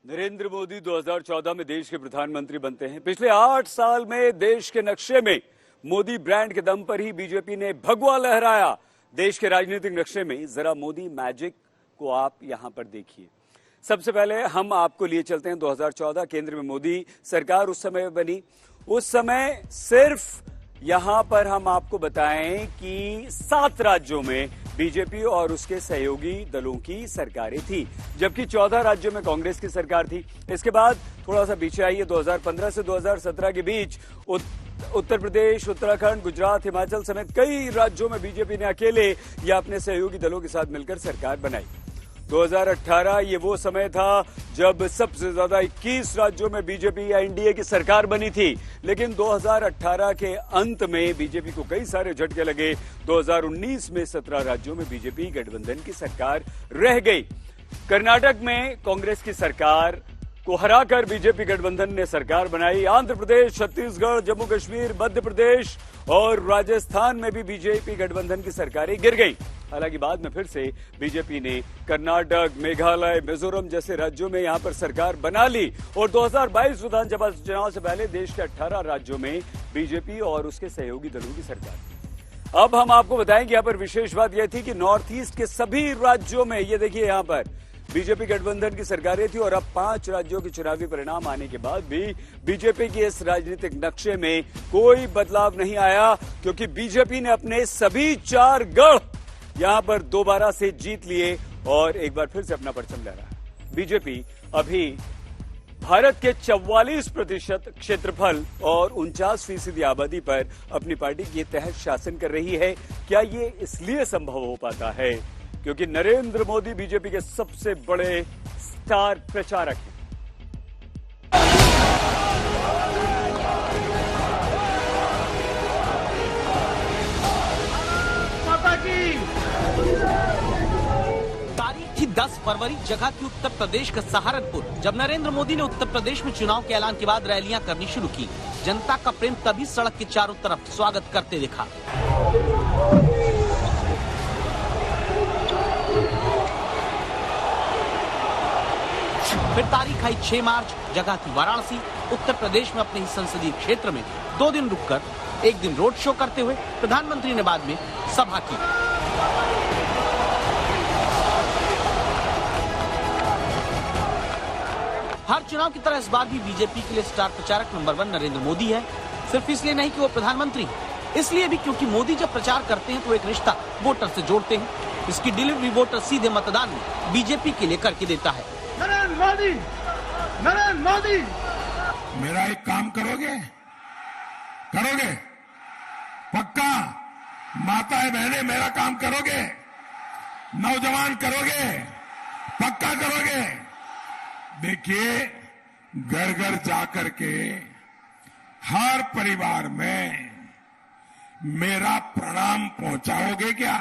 नरेंद्र मोदी 2014 में देश के प्रधानमंत्री बनते हैं। पिछले 8 साल में देश के नक्शे में मोदी ब्रांड के दम पर ही बीजेपी ने भगवा लहराया। देश के राजनीतिक नक्शे में जरा मोदी मैजिक को आप यहां पर देखिए। सबसे पहले हम आपको लिए चलते हैं 2014 केंद्र में मोदी सरकार उस समय बनी। उस समय सिर्फ यहां पर हम आपको बताएं कि 7 राज्यों में बीजेपी और उसके सहयोगी दलों की सरकारें थी, जबकि 14 राज्यों में कांग्रेस की सरकार थी। इसके बाद थोड़ा सा पीछे आइए, 2015 से 2017 के बीच उत्तर प्रदेश, उत्तराखंड, गुजरात, हिमाचल समेत कई राज्यों में बीजेपी ने अकेले या अपने सहयोगी दलों के साथ मिलकर सरकार बनाई। 2018 ये वो समय था जब सबसे ज्यादा 21 राज्यों में बीजेपी या एनडीए की सरकार बनी थी, लेकिन 2018 के अंत में बीजेपी को कई सारे झटके लगे। 2019 में 17 राज्यों में बीजेपी गठबंधन की सरकार रह गई। कर्नाटक में कांग्रेस की सरकार को हराकर बीजेपी गठबंधन ने सरकार बनाई। आंध्र प्रदेश, छत्तीसगढ़, जम्मू कश्मीर, मध्य प्रदेश और राजस्थान में भी बीजेपी गठबंधन की सरकारें गिर गई। हालांकि बाद में फिर से बीजेपी ने कर्नाटक, मेघालय, मिजोरम जैसे राज्यों में यहां पर सरकार बना ली और 2022 विधानसभा चुनाव से पहले देश के 18 राज्यों में बीजेपी और उसके सहयोगी दलों की सरकार। अब हम आपको बताएं कि यहां पर विशेष बात यह थी कि नॉर्थ ईस्ट के सभी राज्यों में, ये देखिए यहां पर बीजेपी गठबंधन की सरकारें थी और अब 5 राज्यों के चुनावी परिणाम आने के बाद भी बीजेपी के इस राजनीतिक नक्शे में कोई बदलाव नहीं आया, क्योंकि बीजेपी ने अपने सभी 4 गढ़ यहां पर दोबारा से जीत लिए और एक बार फिर से अपना परचम लहराया। बीजेपी अभी भारत के 44% क्षेत्रफल और 49% आबादी पर अपनी पार्टी के तहत शासन कर रही है। क्या ये इसलिए संभव हो पाता है क्योंकि नरेंद्र मोदी बीजेपी के सबसे बड़े स्टार प्रचारक हैं। तारीख थी 10 फरवरी, जगह थी उत्तर प्रदेश का सहारनपुर, जब नरेंद्र मोदी ने उत्तर प्रदेश में चुनाव के ऐलान के बाद रैलियां करनी शुरू की। जनता का प्रेम तभी सड़क के चारों तरफ स्वागत करते दिखा। फिर तारीख आई 6 मार्च, जगह थी वाराणसी। उत्तर प्रदेश में अपने ही संसदीय क्षेत्र में 2 दिन रुककर एक दिन रोड शो करते हुए प्रधानमंत्री ने बाद में सभा की। हर चुनाव की तरह इस बार भी बीजेपी के लिए स्टार प्रचारक नंबर 1 नरेंद्र मोदी है। सिर्फ इसलिए नहीं कि वो प्रधानमंत्री है, इसलिए भी क्योंकि मोदी जब प्रचार करते हैं तो एक रिश्ता वोटर से जोड़ते हैं। इसकी डिलीवरी वोटर सीधे मतदान में बीजेपी के लिए करके देता है। नरेंद्र मोदी, मेरा एक काम करोगे? पक्का? माताएं बहनें, मेरा काम करोगे? नौजवान करोगे? पक्का करोगे? देखिए, घर घर जाकर के हर परिवार में मेरा प्रणाम पहुंचाओगे क्या?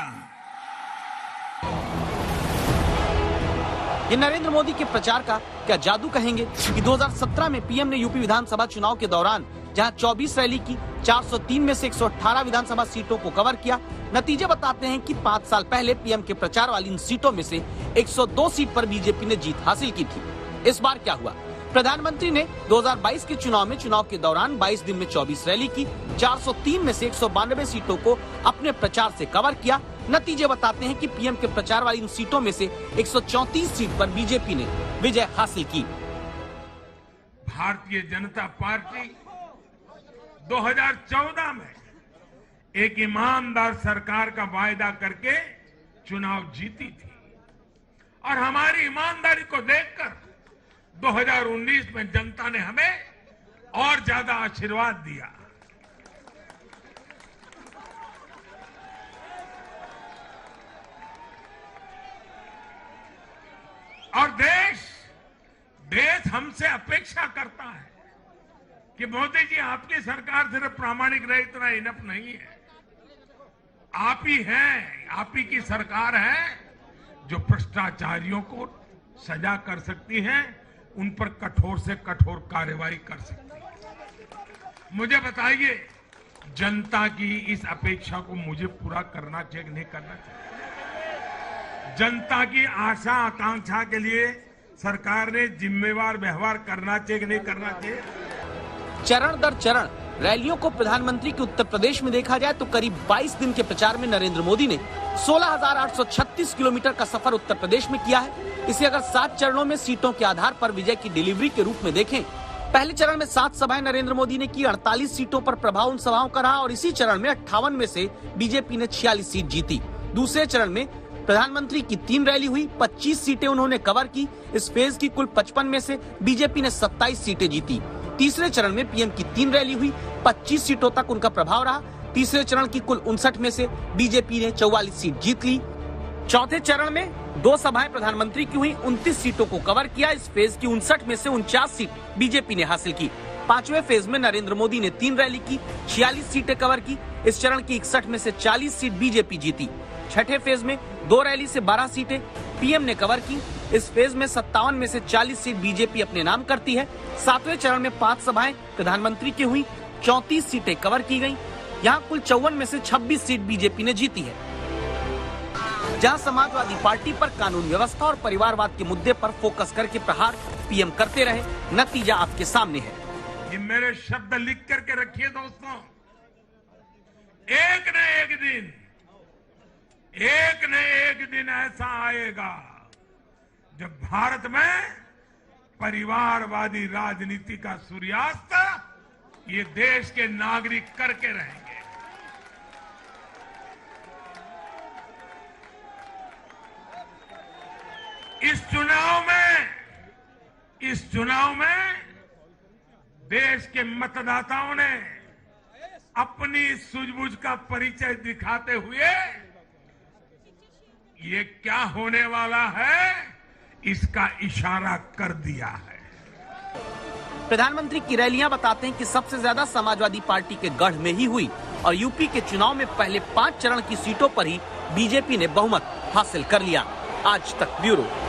ये नरेंद्र मोदी के प्रचार का क्या जादू कहेंगे कि 2017 में पीएम ने यूपी विधानसभा चुनाव के दौरान जहां 24 रैली की, 403 में से 118 विधानसभा सीटों को कवर किया। नतीजे बताते हैं कि 5 साल पहले पीएम के प्रचार वाली इन सीटों में से 102 सीट पर बीजेपी ने जीत हासिल की थी। इस बार क्या हुआ? प्रधानमंत्री ने 2022 के चुनाव के दौरान 22 दिन में 24 रैली की, 403 में से 192 सीटों को अपने प्रचार से कवर किया। नतीजे बताते हैं कि पीएम के प्रचार वाली इन सीटों में से 134 सीट पर बीजेपी ने विजय हासिल की। भारतीय जनता पार्टी 2014 में एक ईमानदार सरकार का वायदा करके चुनाव जीती थी और हमारी ईमानदारी को देखकर 2019 में जनता ने हमें और ज्यादा आशीर्वाद दिया। और देश हमसे अपेक्षा करता है कि मोदी जी, आपकी सरकार सिर्फ प्रामाणिक रहे इतना इनफ नहीं है। आप ही हैं, आप ही की सरकार है जो भ्रष्टाचारियों को सजा कर सकती है, उन पर कठोर से कठोर कार्रवाई कर सकती है। मुझे बताइए, जनता की इस अपेक्षा को मुझे पूरा करना चाहिए कि नहीं करना चाहिए? जनता की आशा आकांक्षा के लिए सरकार ने जिम्मेवार व्यवहार करना चाहिए कि नहीं करना चाहिए। चरण दर चरण रैलियों को प्रधानमंत्री के उत्तर प्रदेश में देखा जाए तो करीब 22 दिन के प्रचार में नरेंद्र मोदी ने 16,836 किलोमीटर का सफर उत्तर प्रदेश में किया है। इसे अगर 7 चरणों में सीटों के आधार पर विजय की डिलीवरी के रूप में देखें, पहले चरण में 7 सभाएं नरेंद्र मोदी ने की, 48 सीटों पर प्रभाव उन सभाओं का रहा और इसी चरण में 58 में से बीजेपी ने 46 सीट जीती। दूसरे चरण में प्रधानमंत्री की 3 रैली हुई, 25 सीटें उन्होंने कवर की। इस फेज की कुल 55 में से बीजेपी ने 27 सीटें जीती। तीसरे चरण में पीएम की 3 रैली हुई, 25 सीटों तक उनका प्रभाव रहा। तीसरे चरण की कुल 59 में से बीजेपी ने 44 सीट जीत ली। चौथे चरण में 2 सभाएं प्रधानमंत्री की हुई, 29 सीटों को कवर किया। इस फेज की 59 में से 49 सीट बीजेपी ने हासिल की। 5वें फेज में नरेंद्र मोदी ने 3 रैली की, 46 सीटें कवर की। इस चरण की 61 में से 40 सीट बीजेपी जीती। छठे फेज में 2 रैली से 12 सीटें पीएम ने कवर की। इस फेज में 57 में से 40 सीट बीजेपी अपने नाम करती है। 7वें चरण में 5 सभाएं प्रधानमंत्री की हुई, 34 सीटें कवर की गईं। यहाँ कुल 54 में से 26 सीट बीजेपी ने जीती है। जहाँ समाजवादी पार्टी पर कानून व्यवस्था और परिवारवाद के मुद्दे पर फोकस करके प्रहार पीएम करते रहे, नतीजा आपके सामने है। ये मेरे शब्द लिख करके रखिए दोस्तों, एक न एक दिन ऐसा आएगा जब भारत में परिवारवादी राजनीति का सूर्यास्त ये देश के नागरिक करके रहेंगे। इस चुनाव में देश के मतदाताओं ने अपनी सूझबूझ का परिचय दिखाते हुए ये क्या होने वाला है इसका इशारा कर दिया है। प्रधानमंत्री की रैलियां बताते हैं कि सबसे ज्यादा समाजवादी पार्टी के गढ़ में ही हुई और यूपी के चुनाव में पहले 5 चरण की सीटों पर ही बीजेपी ने बहुमत हासिल कर लिया। आज तक ब्यूरो।